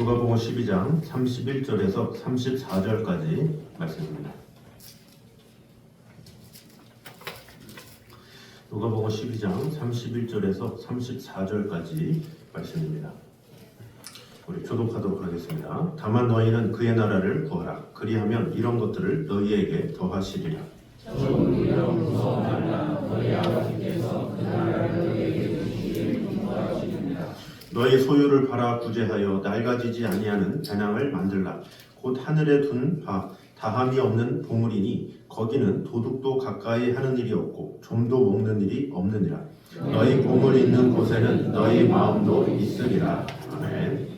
누가복음 12장 31절에서 34절까지 말씀입니다. 누가복음 12장 31절에서 34절까지 말씀입니다. 우리 교독하도록 하겠습니다. 다만 너희는 그의 나라를 구하라. 그리하면 이런 것들을 너희에게 더하시리라. 적은 이런 무서운 말라. 너희 아버지께서 그 나라를 너희에게 주시기를 기뻐하시느니라. 너희 소유를 팔아 구제하여 낡아지지 아니하는 배낭을 만들라. 곧 하늘에 둔 바 다함이 없는 보물이니 거기는 도둑도 가까이 하는 일이 없고 좀도 먹는 일이 없느니라. 너희 보물이 있는 곳에는 너희 마음도 있으리라. 아멘.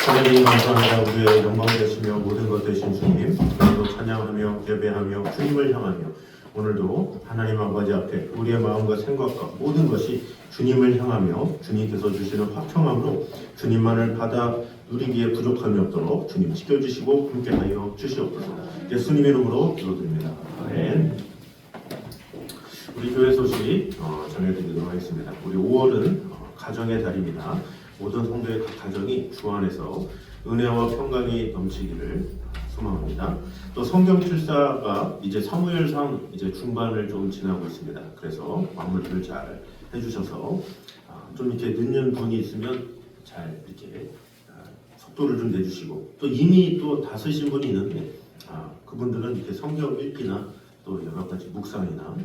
하나님 감사합니다. 우리의 영광 되시며 모든 것 되신 주님, 오늘도 찬양하며 예배하며 주님을 향하며 오늘도 하나님 아버지 앞에 우리의 마음과 생각과 모든 것이 주님을 향하며 주님께서 주시는 화평함으로 주님만을 받아 누리기에 부족함이 없도록 주님 지켜주시고 함께하여 주시옵소서. 예수님의 이름으로 기도드립니다. 아멘. 우리 교회 소식 전해드리도록 하겠습니다. 우리 5월은 가정의 달입니다. 모든 성도의 각 가정이 주 안에서 은혜와 평강이 넘치기를 소망합니다. 또 성경 필사가 이제 사무엘상 이제 중반을 좀 지나고 있습니다. 그래서 마무리를 잘 해주셔서 좀 이렇게 늦는 분이 있으면 잘 이렇게 속도를 좀 내주시고, 또 이미 또 다 쓰신 분이 있는데 그분들은 이렇게 성경 읽기나 또 여러 가지 묵상이나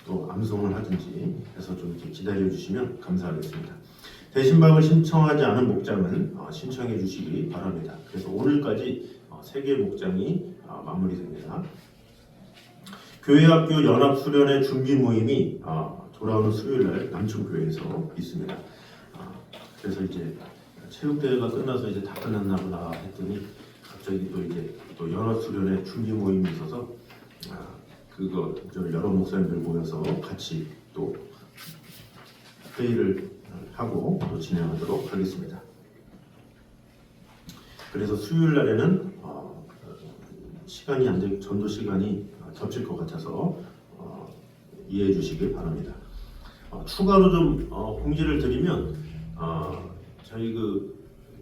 또 암송을 하든지 해서 좀 이렇게 기다려 주시면 감사하겠습니다. 대신방을 신청하지 않은 목장은 신청해 주시기 바랍니다. 그래서 오늘까지 3개 목장이 마무리됩니다. 교회학교 연합수련회 준비 모임이 돌아오는 수요일날 남천교회에서 있습니다. 그래서 이제 체육대회가 끝나서 이제 다 끝났나 보다 했더니 갑자기 또 이제 또 연합수련회 준비 모임이 있어서 그거 여러 목사님들 모여서 같이 또 회의를 하고 또 진행하도록 하겠습니다. 그래서 수요일 날에는 시간이 안 돼, 전도 시간이 겹칠 것 같아서 이해해 주시길 바랍니다. 추가로 좀 공지를 드리면 저희 그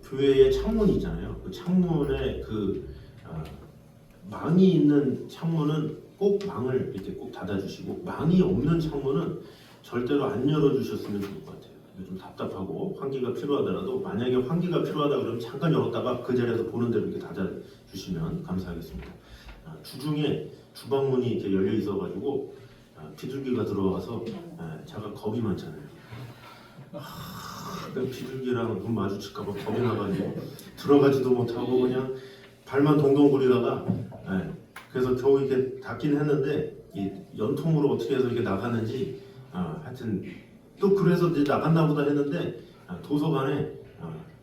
교회의 창문이 있잖아요. 그 창문에 그 망이 있는 창문은 꼭 망을 이렇게 꼭 닫아주시고, 망이 없는 창문은 절대로 안 열어주셨으면 좋을 것 같아요. 좀 답답하고 환기가 필요하더라도, 만약에 환기가 필요하다 그러면 잠깐 열었다가 그 자리에서 보는 대로 이렇게 닫아주시면 감사하겠습니다. 주중에 주방문이 이렇게 열려 있어가지고 비둘기가 들어와서 제가 겁이 많잖아요. 비둘기랑 눈 마주칠까봐 겁이 나가지고 들어가지도 못하고 그냥 발만 동동 구리다가 그래서 겨우 이렇게 닫긴 했는데 이 연통으로 어떻게 해서 이렇게 나가는지 하여튼 또 그래서 이제 나갔나 보다 했는데 도서관에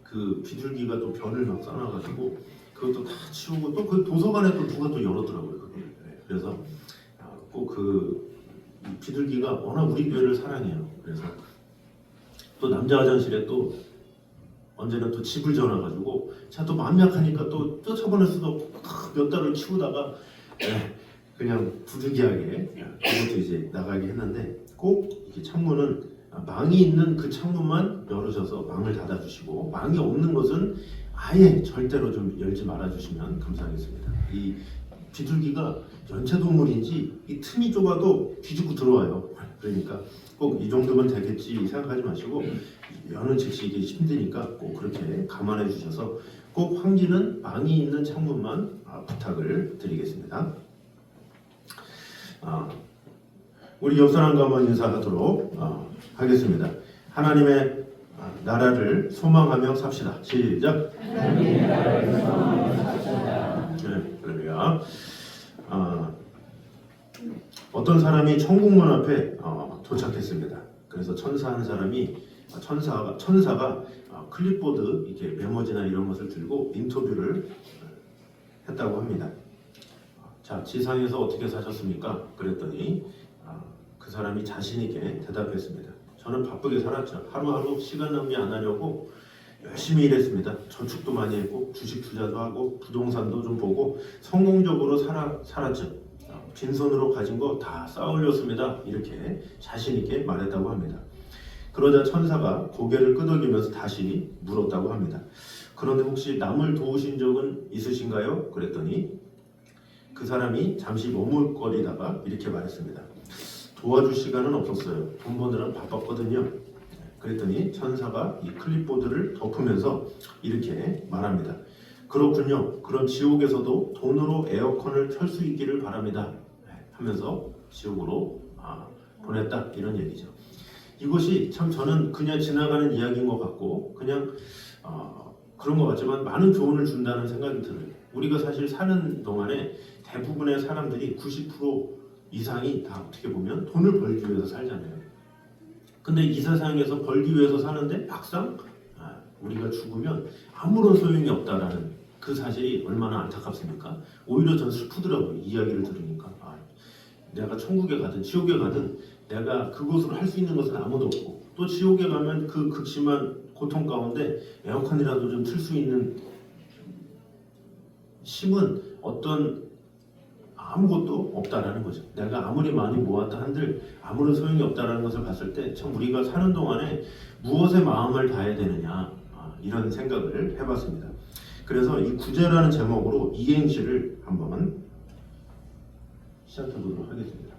그 비둘기가 또 변을 막 써놔가지고 그것도 다 치우고, 또 그 도서관에 또 누가 또 열었더라고요. 그걸. 그래서 꼭 그 비둘기가 워낙 우리 교회를 사랑해요. 그래서 또 남자 화장실에 또 언제나 또 집을 지어놔가지고 제가 또 마음이 약하니까 또 쫓아보낼 수도 없고 몇 달을 키우다가 그냥 부득이하게 그것도 이제 나가게 했는데, 꼭 이렇게 창문은 망이 있는 그 창문만 열으셔서 망을 닫아주시고, 망이 없는 것은 아예 절대로 좀 열지 말아주시면 감사하겠습니다. 이 비둘기가 연체동물인지 이 틈이 좁아도 뒤집고 들어와요. 그러니까 꼭 이 정도면 되겠지 생각하지 마시고, 여는 즉시 이게 힘드니까 꼭 그렇게 감안해 주셔서 꼭 환기는 망이 있는 창문만 부탁을 드리겠습니다. 우리 옆사람과 한번 인사하도록 하겠습니다. 하나님의 나라를 소망하며 삽시다. 시작. 하나님의 나라를 소망하며 삽시다. 네, 그러면 어떤 사람이 천국문 앞에 도착했습니다. 그래서 천사 한 사람이 천사가 클립보드 이렇게 메모지나 이런 것을 들고 인터뷰를 했다고 합니다. 자, 지상에서 어떻게 사셨습니까? 그랬더니 그 사람이 자신 있게 대답했습니다. 저는 바쁘게 살았죠. 하루하루 시간 낭비 안 하려고 열심히 일했습니다. 저축도 많이 했고 주식 투자도 하고 부동산도 좀 보고 성공적으로 살았죠. 빈손으로 가진 거 다 쌓으렸습니다. 이렇게 자신 있게 말했다고 합니다. 그러자 천사가 고개를 끄덕이면서 다시 물었다고 합니다. 그런데 혹시 남을 도우신 적은 있으신가요? 그랬더니 그 사람이 잠시 머뭇거리다가 이렇게 말했습니다. 도와줄 시간은 없었어요. 돈 버느라 바빴거든요. 그랬더니 천사가 이 클립보드를 덮으면서 이렇게 말합니다. 그렇군요. 그럼 지옥에서도 돈으로 에어컨을 켤 수 있기를 바랍니다. 하면서 지옥으로 보냈다, 이런 얘기죠. 이것이 참 저는 그냥 지나가는 이야기인 것 같고 그냥 그런 것 같지만 많은 교훈을 준다는 생각이 들어요. 우리가 사실 사는 동안에 대부분의 사람들이 90% 이상이 다 어떻게 보면 돈을 벌기 위해서 살잖아요. 근데 이 세상에서 벌기 위해서 사는데 막상 우리가 죽으면 아무런 소용이 없다라는 그 사실이 얼마나 안타깝습니까? 오히려 전 슬프더라고요. 이 이야기를 들으니까 내가 천국에 가든 지옥에 가든 내가 그곳으로 할 수 있는 것은 아무도 없고, 또 지옥에 가면 그 극심한 고통 가운데 에어컨이라도 좀 틀 수 있는 힘은 어떤 아무것도 없다라는 거죠. 내가 아무리 많이 모았다 한들 아무런 소용이 없다라는 것을 봤을 때 참 우리가 사는 동안에 무엇에 마음을 다해야 되느냐, 이런 생각을 해봤습니다. 그래서 이 구제라는 제목으로 이행시를 한번 시작해 보도록 하겠습니다.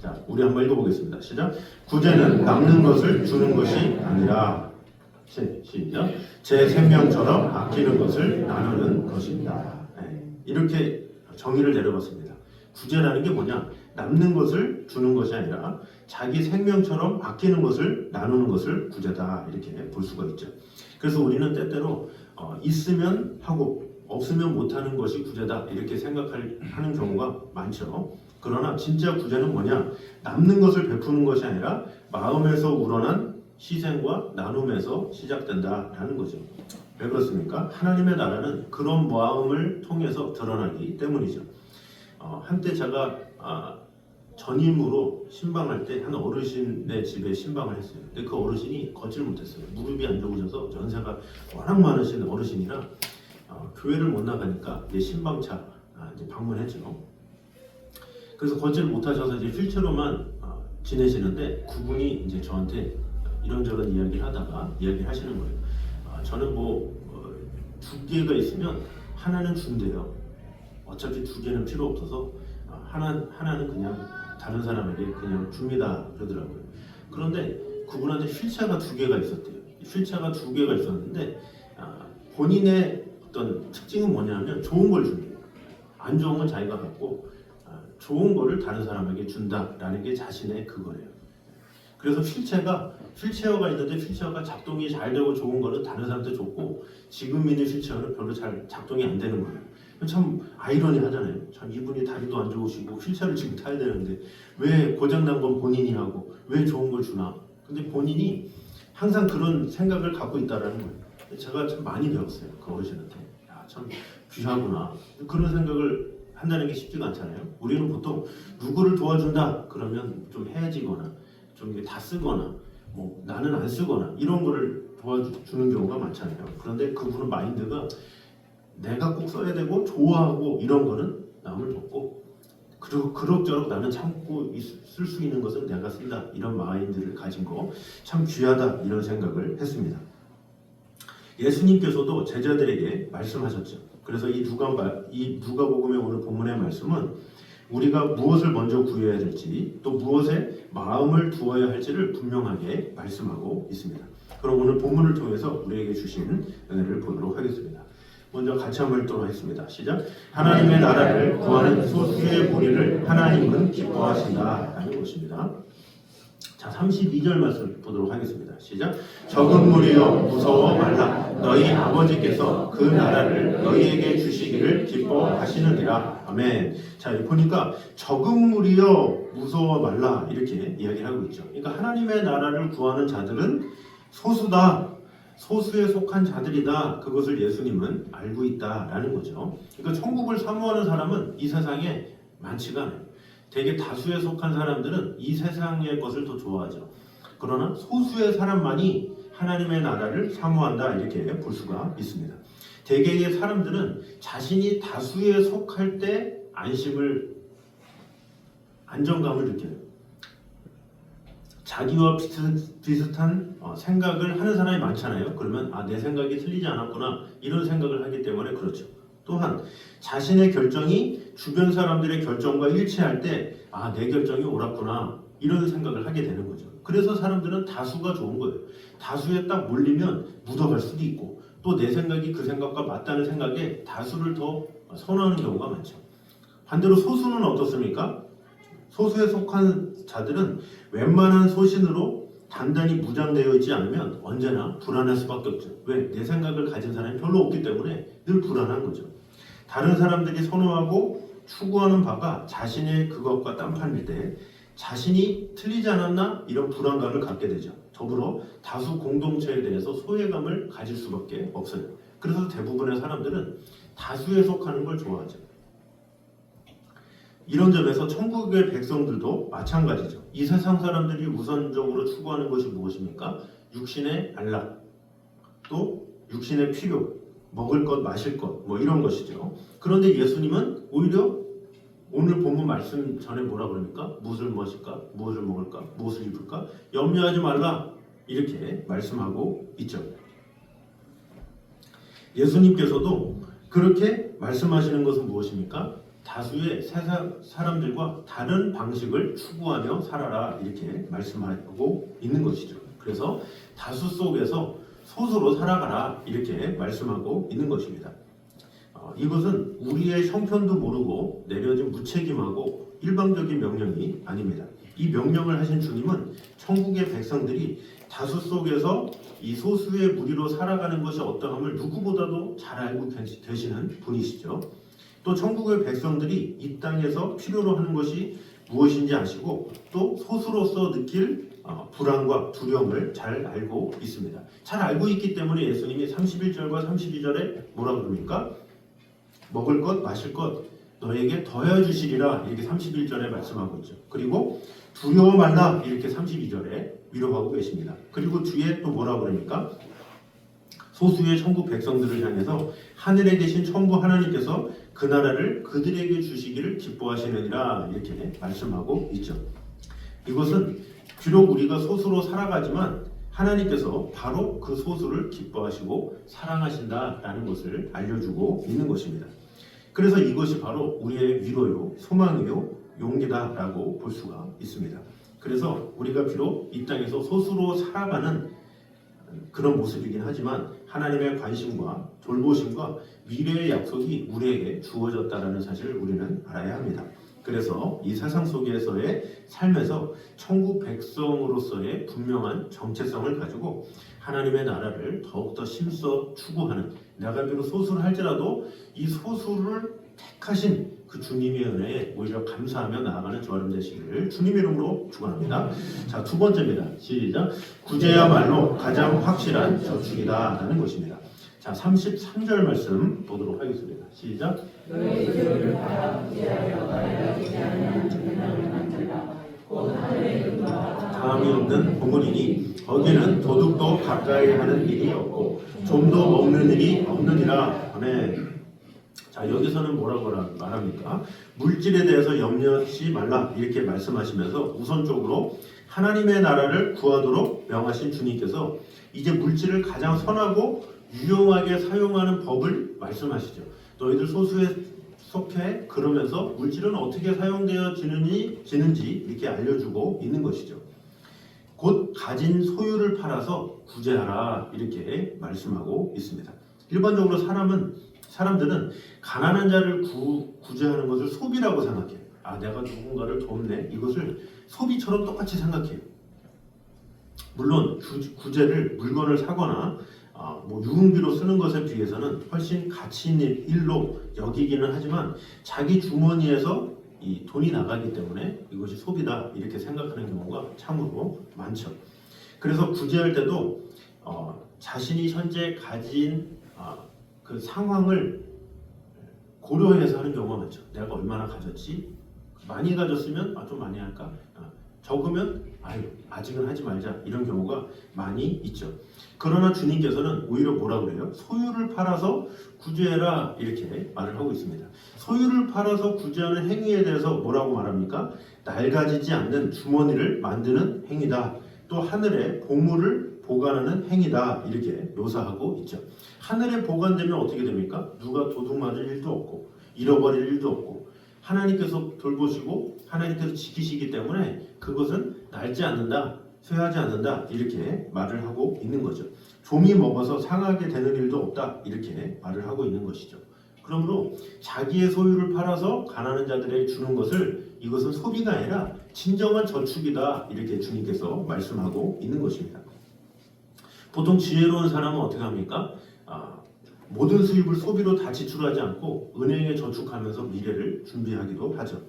자, 우리 한번 읽어보겠습니다. 시작. 구제는 남는 것을 주는 것이 아니라 시작. 제 생명처럼 아끼는 것을 나누는 것입니다. 네, 이렇게 정의를 내려봤습니다. 구제라는 게 뭐냐? 남는 것을 주는 것이 아니라 자기 생명처럼 아끼는 것을 나누는 것을 구제다, 이렇게 볼 수가 있죠. 그래서 우리는 때때로 있으면 하고 없으면 못하는 것이 구제다, 이렇게 생각하는 경우가 많죠. 그러나 진짜 구제는 뭐냐? 남는 것을 베푸는 것이 아니라 마음에서 우러난 희생과 나눔에서 시작된다라는 거죠. 왜 그렇습니까? 하나님의 나라는 그런 마음을 통해서 드러나기 때문이죠. 한때 제가 전임으로 신방할 때 한 어르신의 집에 신방을 했어요. 근데 그 어르신이 걷지를 못했어요. 무릎이 안 좋으셔서 연세가 워낙 많으신 어르신이라 교회를 못 나가니까 이제 신방차 이제 방문했죠. 그래서 걷지를 못하셔서 이제 휠체어로만 지내시는데 그분이 이제 저한테 이런저런 이야기를 하다가 이야기를 하시는 거예요. 저는 두 개가 있으면 하나는 준대요. 어차피 두 개는 필요 없어서 하나는 그냥 다른 사람에게 그냥 줍니다, 그러더라고요. 그런데 그분한테 휠체어가 두 개가 있었대요. 휠체어가 두 개가 있었는데 본인의 어떤 특징은 뭐냐면 좋은 걸 준대요. 안 좋은 건 자기가 갖고 좋은 거를 다른 사람에게 준다라는 게 자신의 그거예요. 그래서 휠체어가 있는데 휠체어가 작동이 잘 되고 좋은 거는 다른 사람한테 줬고 지금 있는 휠체어는 별로 잘 작동이 안 되는 거예요. 참 아이러니하잖아요. 참 이분이 다리도 안 좋으시고 휠체어를 지금 타야 되는데 왜 고장난 건 본인이 하고 왜 좋은 걸 주나. 근데 본인이 항상 그런 생각을 갖고 있다라는 거예요. 제가 참 많이 배웠어요. 그 어르신한테. 야, 참 귀하구나. 그런 생각을 한다는 게 쉽지가 않잖아요. 우리는 보통 누구를 도와준다 그러면 좀 헤어지거나 좀 다 쓰거나 나는 안 쓰거나 이런 거를 도와주는 경우가 많잖아요. 그런데 그분은 마인드가 내가 꼭 써야 되고 좋아하고 이런 거는 남을 줬고 그리고 그럭저럭 나는 참고 쓸 수 있는 것은 내가 쓴다, 이런 마인드를 가진 거 참 귀하다, 이런 생각을 했습니다. 예수님께서도 제자들에게 말씀하셨죠. 그래서 이 누가복음의 오늘 본문의 말씀은 우리가 무엇을 먼저 구해야 될지 또 무엇에 마음을 두어야 할지를 분명하게 말씀하고 있습니다. 그럼 오늘 본문을 통해서 우리에게 주신 은혜를 보도록 하겠습니다. 먼저 같이 한번 읽도록 하겠습니다. 시작. 하나님의 나라를 구하는 소수의 무리를 하나님은 기뻐하신다라는 것입니다. 자, 32절 말씀 보도록 하겠습니다. 시작. 적은 무리여 무서워 말라. 너희 아버지께서 그 나라를 너희에게 주시기를 기뻐하시느니라. 아멘. 자, 여기 보니까 적은 무리여 무서워 말라, 이렇게 이야기를 하고 있죠. 그러니까 하나님의 나라를 구하는 자들은 소수다, 소수에 속한 자들이다, 그것을 예수님은 알고 있다라는 거죠. 그러니까 천국을 사모하는 사람은 이 세상에 많지가 않아요. 되게 다수에 속한 사람들은 이 세상의 것을 더 좋아하죠. 그러나 소수의 사람만이 하나님의 나라를 사모한다, 이렇게 볼 수가 있습니다. 대개의 사람들은 자신이 다수에 속할 때 안정감을 느껴요. 자기와 비슷한 생각을 하는 사람이 많잖아요. 그러면 내 생각이 틀리지 않았구나, 이런 생각을 하기 때문에 그렇죠. 또한 자신의 결정이 주변 사람들의 결정과 일치할 때 내 결정이 옳았구나, 이런 생각을 하게 되는 거죠. 그래서 사람들은 다수가 좋은 거예요. 다수에 딱 몰리면 묻어갈 수도 있고 또 내 생각이 그 생각과 맞다는 생각에 다수를 더 선호하는 경우가 많죠. 반대로 소수는 어떻습니까? 소수에 속한 자들은 웬만한 소신으로 단단히 무장되어 있지 않으면 언제나 불안할 수밖에 없죠. 왜? 내 생각을 가진 사람이 별로 없기 때문에 늘 불안한 거죠. 다른 사람들이 선호하고 추구하는 바가 자신의 그것과 딴판일 때 자신이 틀리지 않았나, 이런 불안감을 갖게 되죠. 더불어 다수 공동체에 대해서 소외감을 가질 수밖에 없어요. 그래서 대부분의 사람들은 다수에 속하는 걸 좋아하죠. 이런 점에서 천국의 백성들도 마찬가지죠. 이 세상 사람들이 우선적으로 추구하는 것이 무엇입니까? 육신의 안락, 또 육신의 필요, 먹을 것, 마실 것, 이런 것이죠. 그런데 예수님은 오히려 오늘 본문 말씀 전에 뭐라 그럽니까? 무엇을 마실까? 무엇을 먹을까? 무엇을 입을까? 염려하지 말라, 이렇게 말씀하고 있죠. 예수님께서도 그렇게 말씀하시는 것은 무엇입니까? 다수의 세상 사람들과 다른 방식을 추구하며 살아라 이렇게 말씀하고 있는 것이죠. 그래서 다수 속에서 소수로 살아가라 이렇게 말씀하고 있는 것입니다. 이것은 우리의 형편도 모르고 내려진 무책임하고 일방적인 명령이 아닙니다. 이 명령을 하신 주님은 천국의 백성들이 다수 속에서 이 소수의 무리로 살아가는 것이 어떠함을 누구보다도 잘 알고 계시는 분이시죠. 또 천국의 백성들이 이 땅에서 필요로 하는 것이 무엇인지 아시고 또 소수로서 느낄 불안과 두려움을 잘 알고 있습니다. 잘 알고 있기 때문에 예수님이 31절과 32절에 뭐라 그럽니까? 먹을 것, 마실 것 너에게 더해 주시리라 이렇게 31절에 말씀하고 있죠. 그리고 두려워 말라 이렇게 32절에 위로하고 계십니다. 그리고 뒤에 또 뭐라 그러니까? 소수의 천국 백성들을 향해서 하늘에 계신 천부 하나님께서 그 나라를 그들에게 주시기를 기뻐하시느니라 이렇게 말씀하고 있죠. 이것은 비록 우리가 소수로 살아가지만 하나님께서 바로 그 소수를 기뻐하시고 사랑하신다라는 것을 알려주고 있는 것입니다. 그래서 이것이 바로 우리의 위로요, 소망이요, 용기다라고 볼 수가 있습니다. 그래서 우리가 비록 이 땅에서 소수로 살아가는 그런 모습이긴 하지만 하나님의 관심과 돌보심과 미래의 약속이 우리에게 주어졌다는 사실을 우리는 알아야 합니다. 그래서 이 세상 속에서의 삶에서 천국 백성으로서의 분명한 정체성을 가지고 하나님의 나라를 더욱더 심써 추구하는, 내가 비록 소수를 할지라도 이 소수를 택하신 그 주님의 은혜에 오히려 감사하며 나아가는 저 여러분 되시기를 주님의 이름으로 축원합니다. 자, 두 번째입니다. 시작. 구제야말로 가장 확실한 저축이다라는 것입니다. 자, 33절 말씀 보도록 하겠습니다. 시작. 너의 죄를 바라 구제하여 가야지 않는 재난을 만들라. 곧 하늘의 근과 다음이 없는 보물이니 거기는 도둑도 가까이 하는 일이 없고 좀도 먹는 일이 없느니라. 아멘. 자, 여기서는 뭐라고 말합니까? 물질에 대해서 염려하지 말라 이렇게 말씀하시면서 우선적으로 하나님의 나라를 구하도록 명하신 주님께서 이제 물질을 가장 선하고 유용하게 사용하는 법을 말씀하시죠. 너희들 소수에 속해 그러면서 물질은 어떻게 사용되어지는지 이렇게 알려주고 있는 것이죠. 곧 가진 소유를 팔아서 구제하라 이렇게 말씀하고 있습니다. 일반적으로 사람들은 가난한 자를 구제하는 것을 소비라고 생각해요. 아, 내가 누군가를 돕네. 이것을 소비처럼 똑같이 생각해요. 물론 구제를 물건을 사거나 유흥비로 쓰는 것에 비해서는 훨씬 가치 있는 일로 여기기는 하지만 자기 주머니에서 이 돈이 나가기 때문에 이것이 소비다 이렇게 생각하는 경우가 참으로 많죠. 그래서 구제할 때도 자신이 현재 가진 그 상황을 고려해서 하는 경우가 많죠. 내가 얼마나 가졌지? 많이 가졌으면 좀 많이 할까? 적으면 아직은 하지 말자 이런 경우가 많이 있죠. 그러나 주님께서는 오히려 뭐라 그래요? 소유를 팔아서 구제해라 이렇게 말을 하고 있습니다. 소유를 팔아서 구제하는 행위에 대해서 뭐라고 말합니까? 낡아지지 않는 주머니를 만드는 행위다. 또 하늘에 보물을 보관하는 행위다 이렇게 묘사하고 있죠. 하늘에 보관되면 어떻게 됩니까? 누가 도둑 맞을 일도 없고 잃어버릴 일도 없고 하나님께서 돌보시고 하나님께서 지키시기 때문에 그것은 낡지 않는다, 쇠하지 않는다 이렇게 말을 하고 있는 거죠. 좀이 먹어서 상하게 되는 일도 없다 이렇게 말을 하고 있는 것이죠. 그러므로 자기의 소유를 팔아서 가난한 자들에게 주는 것을 이것은 소비가 아니라 진정한 저축이다 이렇게 주님께서 말씀하고 있는 것입니다. 보통 지혜로운 사람은 어떻게 합니까? 모든 수입을 소비로 다 지출하지 않고 은행에 저축하면서 미래를 준비하기도 하죠.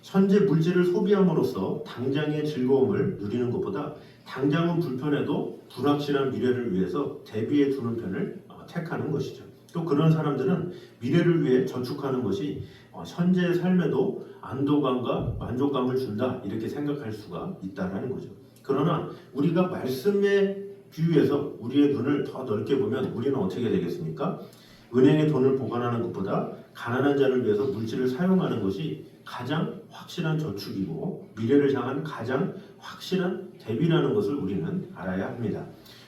현재 물질을 소비함으로써 당장의 즐거움을 누리는 것보다 당장은 불편해도 불확실한 미래를 위해서 대비해 두는 편을 택하는 것이죠. 또 그런 사람들은 미래를 위해 저축하는 것이 현재의 삶에도 안도감과 만족감을 준다 이렇게 생각할 수가 있다는 거죠. 그러나 우리가 말씀에 비유해서 우리의 눈을 더 넓게 보면 우리는 어떻게 되겠습니까? 은행에 돈을 보관하는 것보다 가난한 자를 위해서 물질을 사용하는 것이 가장 확실한 저축이고 미래를 향한 가장 확실한 대비라는 것을 우리는 알아야 합니다.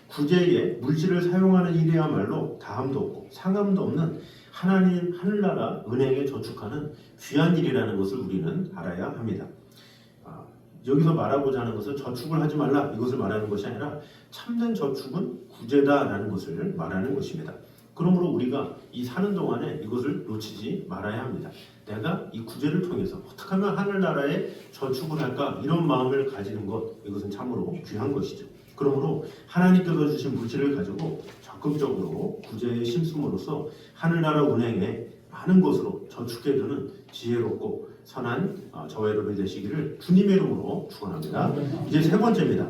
구제에 물질을 사용하는 일이야말로 다함도 없고 상함도 없는 하나님 하늘나라 은행에 저축하는 귀한 일이라는 것을 우리는 알아야 합니다. 여기서 말하고자 하는 것은 저축을 하지 말라 이것을 말하는 것이 아니라 참된 저축은 구제다라는 것을 말하는 것입니다. 그러므로 우리가 이 사는 동안에 이것을 놓치지 말아야 합니다. 내가 이 구제를 통해서 어떻게 하면 하늘나라에 저축을 할까 이런 마음을 가지는 것 이것은 참으로 귀한 것이죠. 그러므로 하나님께서 주신 물질을 가지고 적극적으로 구제에 힘쓰므로써 하늘나라 은행에 많은 것으로 저축해두는 지혜롭고 선한 저와 여러분이 되시기를 주님의 이름으로 축원합니다. 이제 세 번째입니다.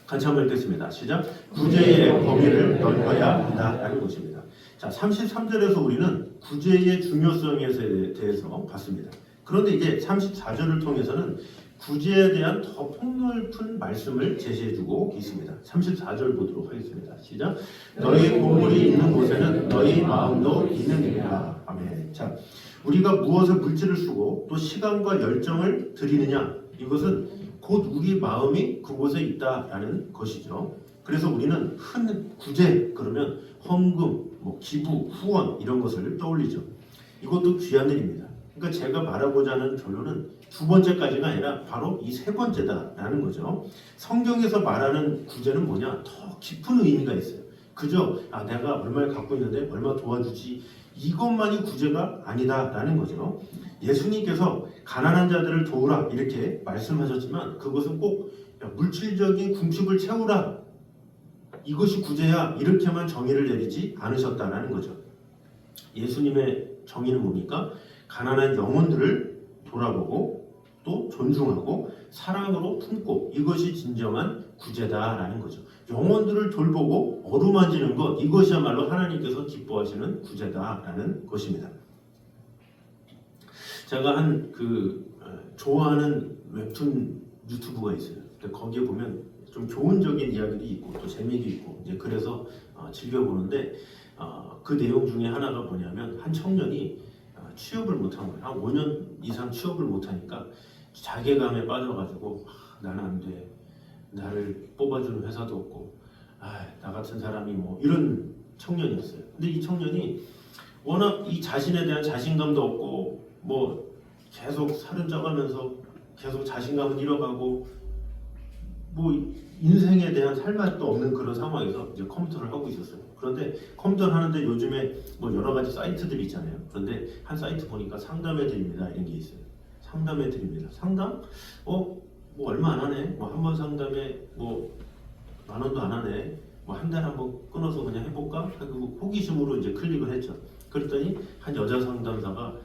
같이 한번 읽겠습니다. 시작. 구제의 범위를 넓혀야 한다라는 것입니다. 자, 33절에서 우리는 구제의 중요성에 대해서 봤습니다. 그런데 이제 34절을 통해서는 구제에 대한 더 폭넓은 말씀을 제시해주고 있습니다. 34절 보도록 하겠습니다. 시작. 너희 보물이 있는 곳에는 너희 마음도 있느니라. 아멘. 자, 우리가 무엇에 물질을 쓰고 또 시간과 열정을 드리느냐 이것은 곧 우리 마음이 그곳에 있다라는 것이죠. 그래서 우리는 흔 구제 그러면 헌금, 기부, 후원 이런 것을 떠올리죠. 이것도 귀한 일입니다. 그러니까 제가 말하고자 하는 결론은 두 번째까지가 아니라 바로 이 세 번째다라는 거죠. 성경에서 말하는 구제는 뭐냐? 더 깊은 의미가 있어요. 그저 내가 얼마를 갖고 있는데 얼마 도와주지 이것만이 구제가 아니다라는 거죠. 예수님께서 가난한 자들을 도우라 이렇게 말씀하셨지만 그것은 꼭 물질적인 궁핍을 채우라 이것이 구제야 이렇게만 정의를 내리지 않으셨다라는 거죠. 예수님의 정의는 뭡니까? 가난한 영혼들을 돌아보고 또 존중하고 사랑으로 품고 이것이 진정한 구제다라는 거죠. 영혼들을 돌보고 어루만지는 것 이것이야말로 하나님께서 기뻐하시는 구제다라는 것입니다. 제가 좋아하는 웹툰 유튜브가 있어요. 거기에 보면 좀 교훈적인 이야기도 있고 또 재미도 있고 이제 그래서 즐겨보는데 그 내용 중에 하나가 뭐냐면 한 청년이 취업을 못한 거예요. 한 5년 이상 취업을 못하니까 자괴감에 빠져가지고 나는 안 돼. 나를 뽑아주는 회사도 없고 나 같은 사람이 이런 청년이었어요. 근데 이 청년이 워낙 이 자신에 대한 자신감도 없고 계속 살은 쪄가면서 계속 자신감은 잃어가고 인생에 대한 살맛도 없는 그런 상황에서 이제 컴퓨터를 하고 있었어요. 그런데 컴퓨터를 하는데 요즘에 여러 가지 사이트들이 있잖아요. 그런데 한 사이트 보니까 상담해 드립니다 이런 게 있어요. 상담해 드립니다. 상담? 얼마 안 하네. 한 번 상담에 10,000원도 안 하네. 한 달에 한번 끊어서 그냥 해볼까? 하고 호기심으로 이제 클릭을 했죠. 그랬더니 한 여자 상담사가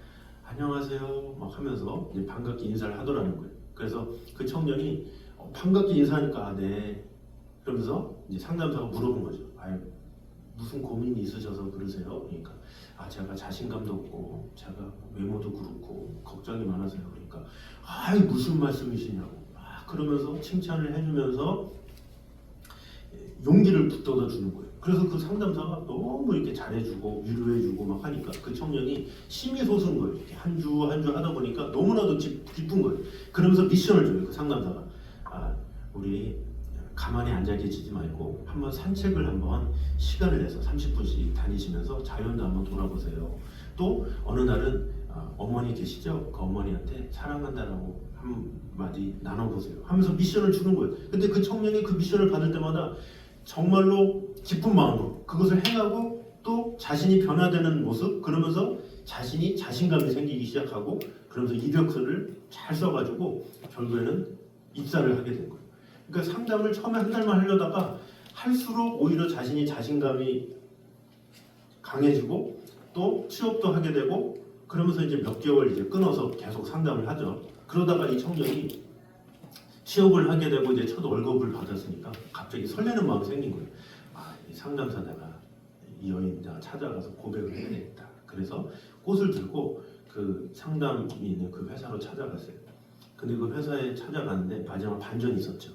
안녕하세요 막 하면서 이제 반갑게 인사를 하더라는 거예요. 그래서 그 청년이 반갑게 인사하니까 네. 그러면서 이제 상담사가 물어본 거죠. 무슨 고민이 있으셔서 그러세요? 그러니까 제가 자신감도 없고 제가 외모도 그렇고 걱정이 많아서요. 그러니까 무슨 말씀이시냐고 그러면서 칭찬을 해주면서 용기를 북돋아 주는 거예요. 그래서 그 상담사가 너무 이렇게 잘해주고 위로해주고 막 하니까 그 청년이 심이 솟은 거예요. 이렇게 한 주 한 주 하다 보니까 너무나도 기쁜 거예요. 그러면서 미션을 줘요. 그 상담사가 우리 가만히 앉아 계시지 말고 한번 산책을 한번 시간을 내서 30분씩 다니시면서 자연도 한번 돌아보세요. 또 어느 날은 어머니 계시죠? 그 어머니한테 사랑한다라고 한마디 나눠보세요 하면서 미션을 주는 거예요. 근데 그 청년이 그 미션을 받을 때마다 정말로 기쁜 마음으로 그것을 행하고 또 자신이 변화되는 모습 그러면서 자신이 자신감이 생기기 시작하고 그러면서 이력서를 잘 써가지고 결국에는 입사를 하게 된 거예요. 그러니까 상담을 처음에 한 달만 하려다가 할수록 오히려 자신이 자신감이 강해지고 또 취업도 하게 되고 그러면서 이제 몇 개월 이제 끊어서 계속 상담을 하죠. 그러다가 이 청년이 취업을 하게 되고 이제 첫 월급을 받았으니까 갑자기 설레는 마음이 생긴 거예요. 이 상담사 내가 이 여인 내가 찾아가서 고백을 해야 되겠다. 그래서 꽃을 들고 그 상담이 있는 그 회사로 찾아갔어요. 근데 그 회사에 찾아갔는데 마지막 반전이 있었죠.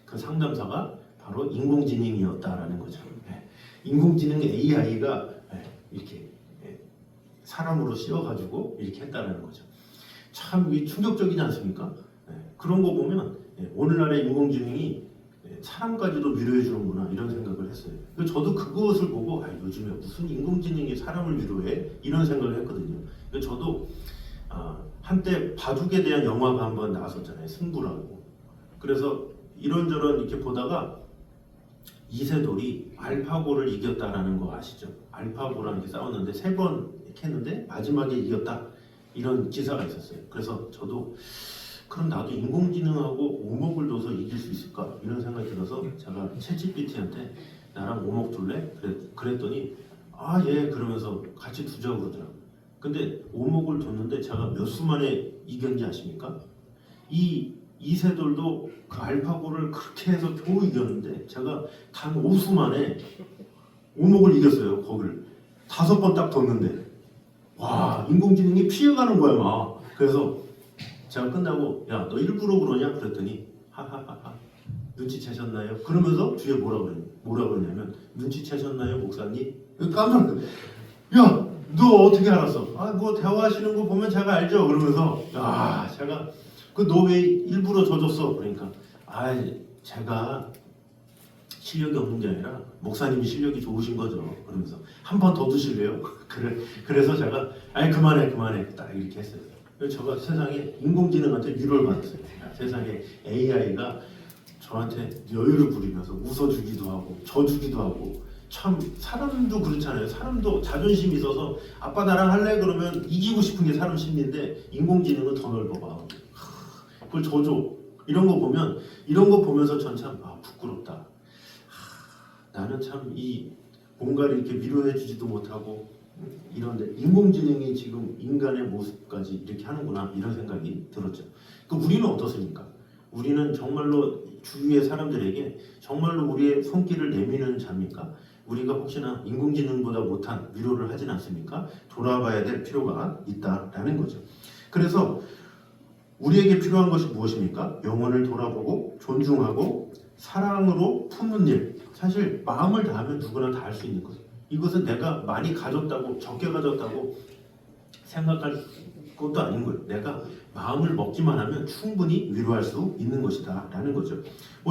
그 상담사가 바로 인공지능이었다라는 거죠. 인공지능 AI가 이렇게 사람으로 씌워가지고 이렇게 했다라는 거죠. 참 충격적이지 않습니까? 그런 거 보면 오늘날의 인공지능이 사람까지도 위로해 주는구나 이런 생각을 했어요. 저도 그것을 보고 요즘에 무슨 인공지능이 사람을 위로해? 이런 생각을 했거든요. 저도 한때 바둑에 대한 영화가 한번 나왔었잖아요. 승부라고. 그래서 이런저런 이렇게 보다가 이세돌이 알파고를 이겼다라는 거 아시죠? 알파고랑 이렇게 싸웠는데 3번 했는데 마지막에 이겼다 이런 기사가 있었어요. 그래서 저도 그럼 나도 인공지능하고 오목을 둬서 이길 수 있을까? 이런 생각이 들어서 제가 챗GPT한테 나랑 오목 둘래? 그랬더니 예 그러면서 같이 두자고 그러더라고요. 근데 오목을 뒀는데 제가 몇 수 만에 이겼는지 아십니까? 이세돌도 그 알파고를 그렇게 해서 겨우 이겼는데 제가 단 5수 만에 오목을 이겼어요. 거기를 5번 딱 뒀는데 와 인공지능이 피해가는 거야 막. 그래서 제가 끝나고 야 너 일부러 그러냐? 그랬더니 하하하하 눈치채셨나요? 그러면서 뒤에 뭐라 그러냐면 눈치채셨나요 목사님? 깜짝 놀랐어요. 야 너 어떻게 알았어? 뭐 대화하시는 거 보면 제가 알죠. 그러면서 제가 너 왜 일부러 져줬어? 그러니까 제가 실력이 없는 게 아니라 목사님이 실력이 좋으신 거죠. 그러면서 한 번 더 드실래요? 그래서 제가 그만해 딱 이렇게 했어요. 제가 세상에 인공지능한테 위로를 받았어요. 세상에 AI가 저한테 여유를 부리면서 웃어주기도 하고 져주기도 하고 참 사람도 그렇잖아요. 사람도 자존심이 있어서 아빠 나랑 할래? 그러면 이기고 싶은 게 사람 심리인데 인공지능은 더 넓어봐. 그걸 져줘. 이런 거 보면서 전 참 부끄럽다. 나는 참 뭔가를 이렇게 위로해주지도 못하고 이런데 인공지능이 지금 인간의 모습까지 이렇게 하는구나 이런 생각이 들었죠. 우리는 어떻습니까? 우리는 정말로 주위의 사람들에게 정말로 우리의 손길을 내미는 자입니까? 우리가 혹시나 인공지능보다 못한 위로를 하진 않습니까? 돌아봐야 될 필요가 있다라는 거죠. 그래서 우리에게 필요한 것이 무엇입니까? 영혼을 돌아보고 존중하고 사랑으로 품는 일. 사실 마음을 다하면 누구나 다 할 수 있는 거죠. 이것은 내가 많이 가졌다고 적게 가졌다고 생각할 것도 아닌 거예요. 내가 마음을 먹기만 하면 충분히 위로할 수 있는 것이다 라는 거죠.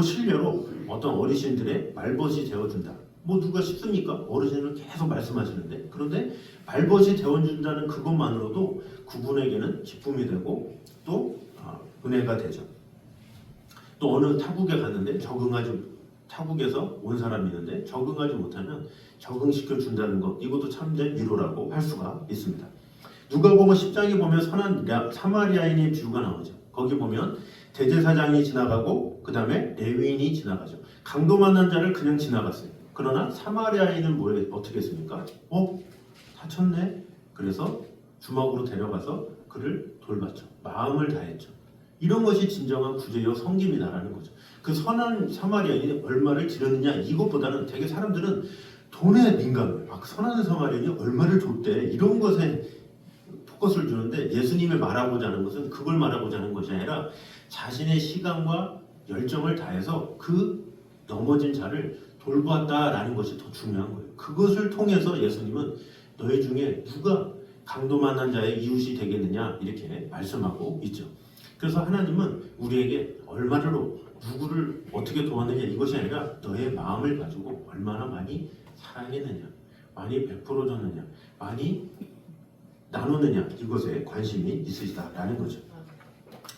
실례로 어떤 어르신들의 말벗이 되어준다. 누가 쉽습니까? 어르신을 계속 말씀하시는데 그런데 말벗이 되어준다는 그것만으로도 그분에게는 기쁨이 되고 또 은혜가 되죠. 또 어느 타국에 갔는데 타국에서 온 사람이 있는데 적응하지 못하면 적응시켜 준다는 것, 이것도 참된 위로라고 할 수가 있습니다. 누가복음 10장에 보면 선한 사마리아인의 비유가 나오죠. 거기 보면 대제사장이 지나가고 그 다음에 레위인이 지나가죠. 강도 만난 자를 그냥 지나갔어요. 그러나 사마리아인은 어떻게 했습니까? 다쳤네? 그래서 주먹으로 데려가서 그를 돌봤죠. 마음을 다했죠. 이런 것이 진정한 구제요 섬김이다라는 거죠. 그 선한 사마리아인이 얼마를 지르느냐 이것보다는 되게 사람들은 돈에 민감해요. 선한 사마리아인이 얼마를 줬대 이런 것에 포커스를 주는데 예수님이 말하고자 하는 것은 그걸 말하고자 하는 것이 아니라 자신의 시간과 열정을 다해서 그 넘어진 자를 돌보았다라는 것이 더 중요한 거예요. 그것을 통해서 예수님은 너희 중에 누가 강도 만난 자의 이웃이 되겠느냐 이렇게 말씀하고 있죠. 그래서 하나님은 우리에게 얼마로 누구를 어떻게 도왔느냐 이것이 아니라 너의 마음을 가지고 얼마나 많이 사랑했느냐, 많이 베풀어 줬느냐, 많이 나누느냐 이것에 관심이 있으시다라는 거죠.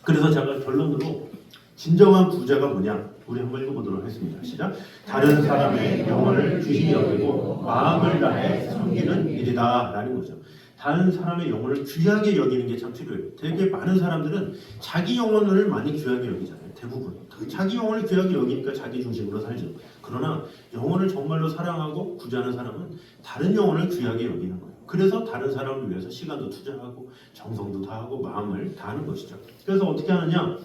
그래서 제가 결론으로 진정한 부자가 뭐냐 우리 한번 읽어보도록 하겠습니다. 시작. 다른 사람의 영혼을 귀히 여기고 마음을 다해 섬기는 일이다 라는 거죠. 다른 사람의 영혼을 귀하게 여기는 게 참 필요해요. 되게 많은 사람들은 자기 영혼을 많이 귀하게 여기잖아요. 대부분 자기 영혼을 귀하게 여기니까 자기 중심으로 살죠. 그러나 영혼을 정말로 사랑하고 구제하는 사람은 다른 영혼을 귀하게 여기는 거예요. 그래서 다른 사람을 위해서 시간도 투자하고 정성도 다하고 마음을 다하는 것이죠. 그래서 어떻게 하느냐?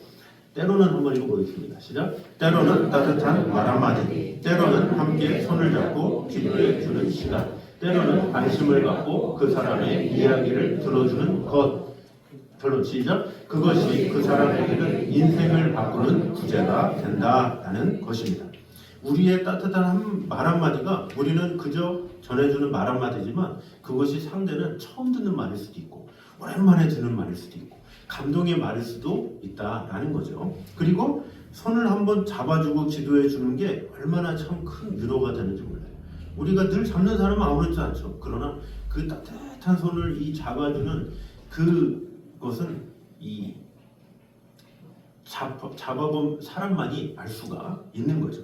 때로는 한번 읽어보겠습니다. 시작. 때로는 따뜻한 말 한마디, 때로는 함께 손을 잡고 기도해 주는 시간, 때로는 관심을 갖고 그 사람의 이야기를 들어주는 것. 결론 시작. 그것이 그 사람에게는 인생을 바꾸는 구제가 된다라는 것입니다. 우리의 따뜻한 말 한마디가 우리는 그저 전해주는 말 한마디지만 그것이 상대는 처음 듣는 말일 수도 있고 오랜만에 듣는 말일 수도 있고 감동의 말일 수도 있다라는 거죠. 그리고 손을 한번 잡아주고 기도해 주는 게 얼마나 참 큰 위로가 되는지 몰라요. 우리가 늘 잡는 사람은 아무렇지 않죠. 그러나 그 따뜻한 손을 이 잡아주는 그것은 이 잡아본 사람만이 알 수가 있는 거죠.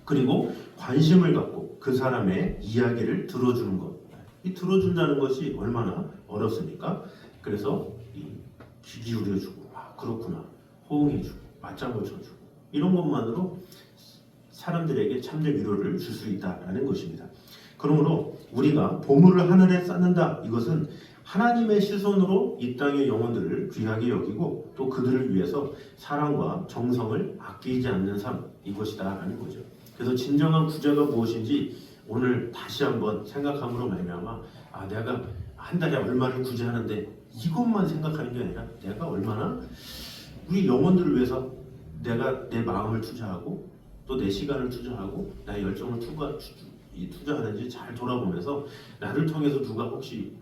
그리고 관심을 갖고 그 사람의 이야기를 들어주는 것. 이 들어준다는 것이 얼마나 어렵습니까? 그래서 귀 기울여주고, 아 그렇구나, 호응해주고, 맞장구 쳐주고, 이런 것만으로 사람들에게 참된 위로를 줄 수 있다라는 것입니다. 그러므로 우리가 보물을 하늘에 쌓는다, 이것은 하나님의 시선으로 이 땅의 영혼들을 귀하게 여기고 또 그들을 위해서 사랑과 정성을 아끼지 않는 삶, 이것이다 라는 거죠. 그래서 진정한 구제가 무엇인지 오늘 다시 한번 생각함으로 말미암아, 내가 한 달에 얼마를 구제하는데, 이것만 생각하는 게 아니라 내가 얼마나 우리 영혼들을 위해서 내가 내 마음을 투자하고 또 내 시간을 투자하고 나의 열정을 투자하는지 잘 돌아보면서, 나를 통해서 누가 혹시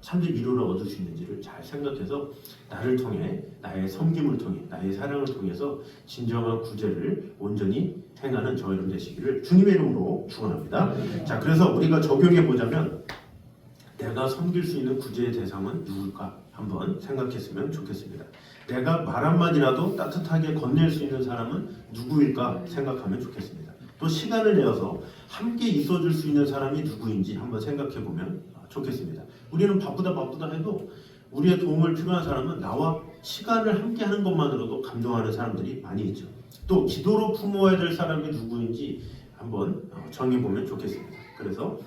참된 위로를 얻을 수 있는지를 잘 생각해서 나를 통해, 나의 섬김을 통해, 나의 사랑을 통해서 진정한 구제를 온전히 행하는 저 여러분 되시기를 주님의 이름으로 축원합니다. 자, 그래서 우리가 적용해 보자면 내가 섬길 수 있는 구제의 대상은 누굴까 한번 생각했으면 좋겠습니다. 내가 말 한마디라도 따뜻하게 건넬 수 있는 사람은 누구일까 생각하면 좋겠습니다. 또 시간을 내어서 함께 있어줄 수 있는 사람이 누구인지 한번 생각해 보면 좋겠습니다. 우리는 바쁘다 해도 우리의 도움을 필요한 사람은 나와 시간을 함께 하는 것만으로도 감동하는 사람들이 많이 있죠. 또 기도로 품어야 될 사람이 누구인지 한번 정해보면 좋겠습니다. 그래서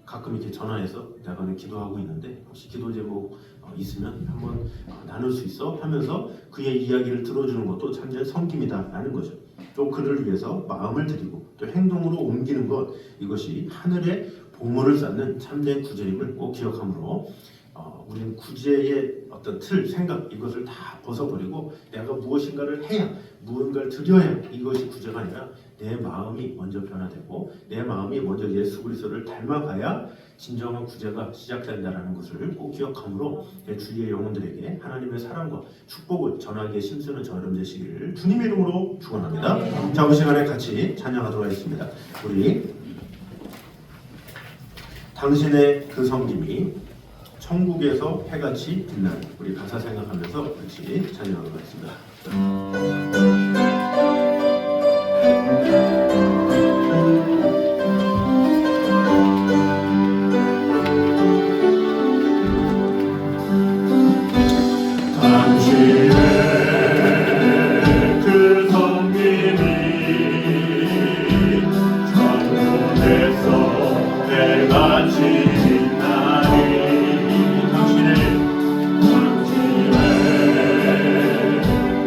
가끔 이렇게 전화해서 내가 기도하고 있는데 혹시 기도 제목 있으면 한번 나눌 수 있어? 하면서 그의 이야기를 들어주는 것도 참된 섬김이다 라는 거죠. 또 그를 위해서 마음을 드리고 또 행동으로 옮기는 것, 이것이 하늘의 보물을 쌓는 참된 구제임을 꼭 기억하므로 우리는 구제의 어떤 틀, 생각, 이것을 다 벗어버리고 내가 무엇인가를 해야, 무언가를 드려야 이것이 구제가 아니라 내 마음이 먼저 변화되고 내 마음이 먼저 예수 그리스도를 닮아가야 진정한 구제가 시작된다는 것을 꼭 기억하므로 주의 영혼들에게 하나님의 사랑과 축복을 전하기에 힘쓰는 저 여러분 되시기를 주님의 이름으로 축원합니다. 자, 이 시간에 같이 찬양하도록 하겠습니다. 우리 당신의 그 섬김이 천국에서 해같이 빛나는, 우리 가사 생각하면서 같이 찬양하도록 하겠습니다.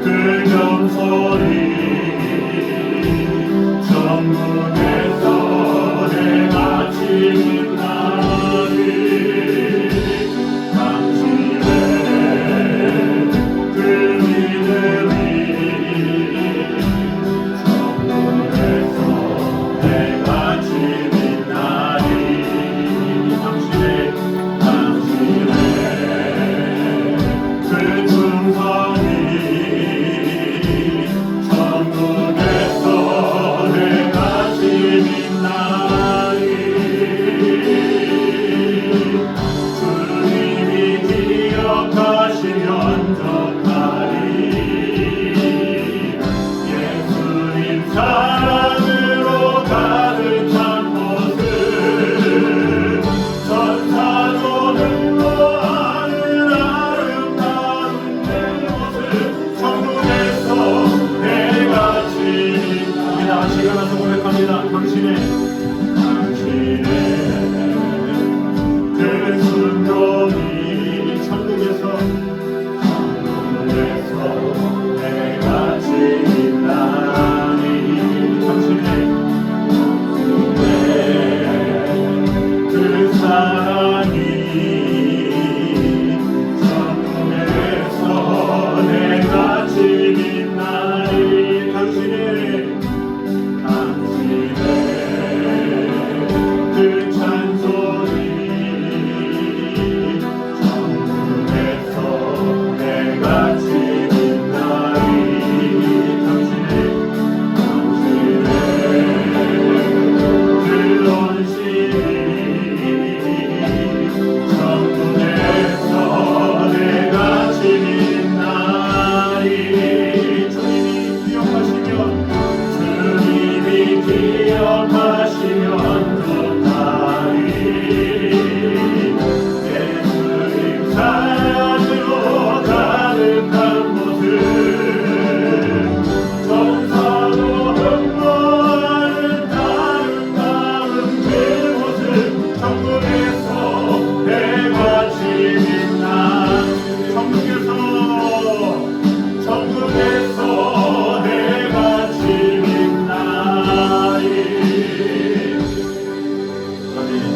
그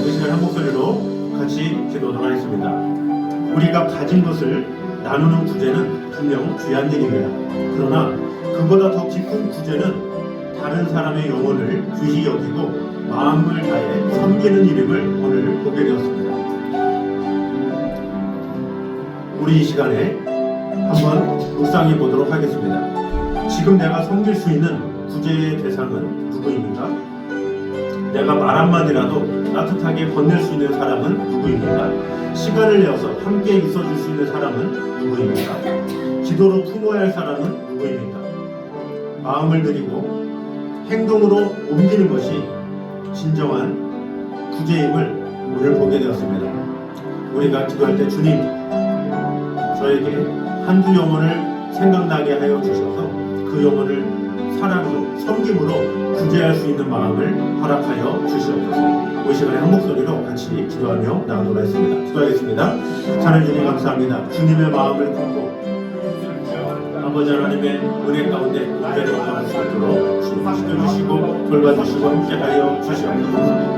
이 시간 한 목소리로 같이 기도하도록 하겠습니다. 우리가 가진 것을 나누는 구제는 분명 귀한 일입니다. 그러나 그보다 더 깊은 구제는 다른 사람의 영혼을 귀히 여기고 마음을 다해 섬기는 일임을 오늘 보게 되었습니다. 우리 이 시간에 한번 묵상해 보도록 하겠습니다. 지금 내가 섬길 수 있는 구제의 대상은 누구입니까? 내가 말 한마디라도 따뜻하게 건넬 수 있는 사람은 누구입니까? 시간을 내어서 함께 있어줄 수 있는 사람은 누구입니까? 기도로 품어야 할 사람은 누구입니까? 마음을 드리고 행동으로 옮기는 것이 진정한 구제임을 오늘 보게 되었습니다. 우리가 기도할 때 주님, 저에게 한두 영혼을 생각나게 하여 주셔서 그 영혼을 사랑으로, 섬김으로 구제할 수 있는 마음을 허락하여 주시옵소서. 이 시간에 한 목소리로 같이 기도하며 나가도록 하겠습니다. 기도하겠습니다. 하나님 주님 감사합니다. 주님의 마음을 품고 아버지 하나님의 은혜 가운데 은혜로 나갈 수 있도록 지켜주시고 돌봐주시고 함께하여 주시옵소서.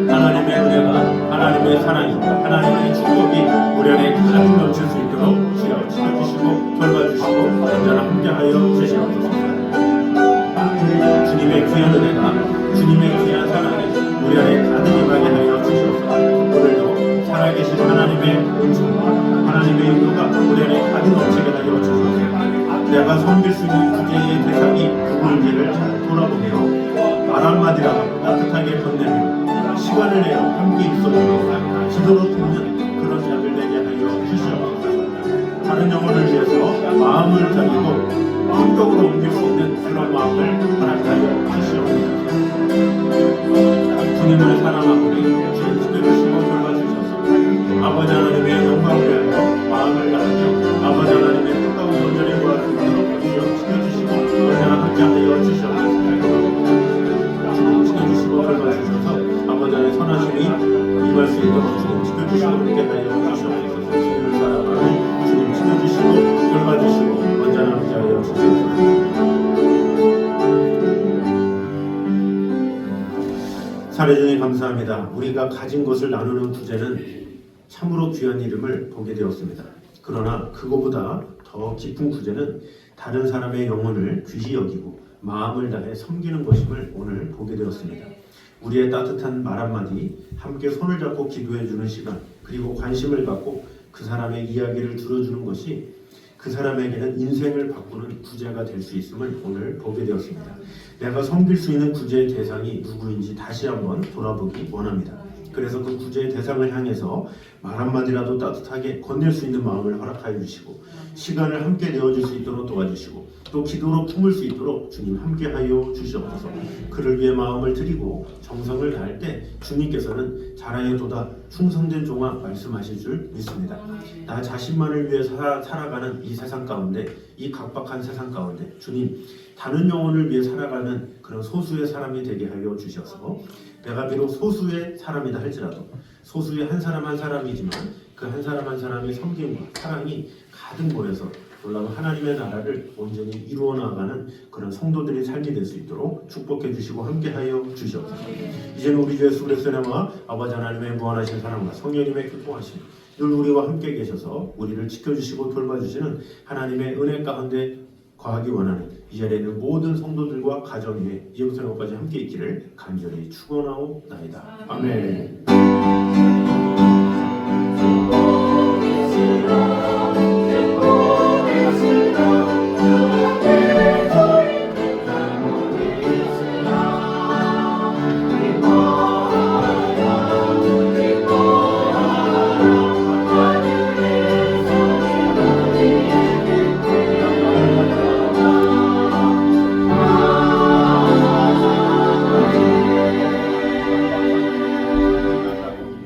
하나님의 은혜가, 하나님의 사랑이, 하나님의 축복이 우리 안에 가득 넘칠 수 있도록 지켜주시고 돌봐주시고 언제나 함께하여 주시옵소서. 주님의 귀한 은혜가, 주님의 귀한 사랑이 우리 안에 가득 임하게 하여 주시옵소서. 오늘도 살아계신 하나님의 은총과 하나님의 인도가 우리 안에 가득 넘치게 하여 주시옵소서. 내가 섬길 수 있는 구제의 대상이 누구인지를 잘 돌아보며 말 한마디라도 따뜻하게 건네며 시간을 내어 함께 있어주며 기도로 돕는 그런 자들 되게 하여 주시옵소서. 다른 영혼을 위해서 마음을 다리고 성격으로 옮길 수 있는 그런 마음을 허락하여 주시옵소서. 주님을 사랑하고 주님 지켜주시고 돌봐주셔서 아버지 하나님의 영광을 위하여 마음을 다하며 아버지 하나님의 뜻과 온전히 구할 수 있도록 주여 지켜주시고 언제나 함께하여 주시옵소서. 주님 지켜주시고 돌봐주셔서 아버지 하나님의 선하심이 임할 수 있도록 주님 지켜주시고 함께하여 주시옵소서. 주님을 사랑하고 주님 지켜주시고 돌봐주시고 언제나 함께하여 주시옵소서. 살해주님 감사합니다. 우리가 가진 것을 나누는 구제는 참으로 귀한 이름을 보게 되었습니다. 그러나 그거보다 더 깊은 구제는 다른 사람의 영혼을 귀히 여기고 마음을 다해 섬기는 것임을 오늘 보게 되었습니다. 우리의 따뜻한 말 한마디, 함께 손을 잡고 기도해주는 시간, 그리고 관심을 갖고 그 사람의 이야기를 들어주는 것이 그 사람에게는 인생을 바꾸는 구제가 될 수 있음을 오늘 보게 되었습니다. 내가 섬길 수 있는 구제의 대상이 누구인지 다시 한번 돌아보기 원합니다. 그래서 그 구제의 대상을 향해서 말 한마디라도 따뜻하게 건넬 수 있는 마음을 허락하여 주시고 시간을 함께 내어줄 수 있도록 도와주시고 또 기도로 품을 수 있도록 주님 함께하여 주시옵소서. 그를 위해 마음을 드리고 정성을 다할 때 주님께서는 잘하여도다 충성된 종아 말씀하실 줄 믿습니다. 나 자신만을 위해 살아가는 이 세상 가운데, 이 각박한 세상 가운데 주님 다른 영혼을 위해 살아가는 그런 소수의 사람이 되게 하여 주셔서 내가 비록 소수의 사람이다 할지라도 소수의 한 사람 한 사람이지만 그 한 사람 한 사람의 섬김과 사랑이 가득 모여서 놀라운 하나님의 나라를 온전히 이루어 나가는 그런 성도들의 삶이 될 수 있도록 축복해 주시고 함께하여 주시옵소서. 이제는 우리 주 예수 그리스도의 이름과 아버지 하나님의 무한하신 사랑과 성령님의 교통하심 늘 우리와 함께 계셔서 우리를 지켜주시고 돌봐주시는 하나님의 은혜 가운데 거하기 원하는 이 자리에 있는 모든 성도들과 가정 위에 이제부터 영원까지 함께 있기를 간절히 축원하옵나이다. 아멘.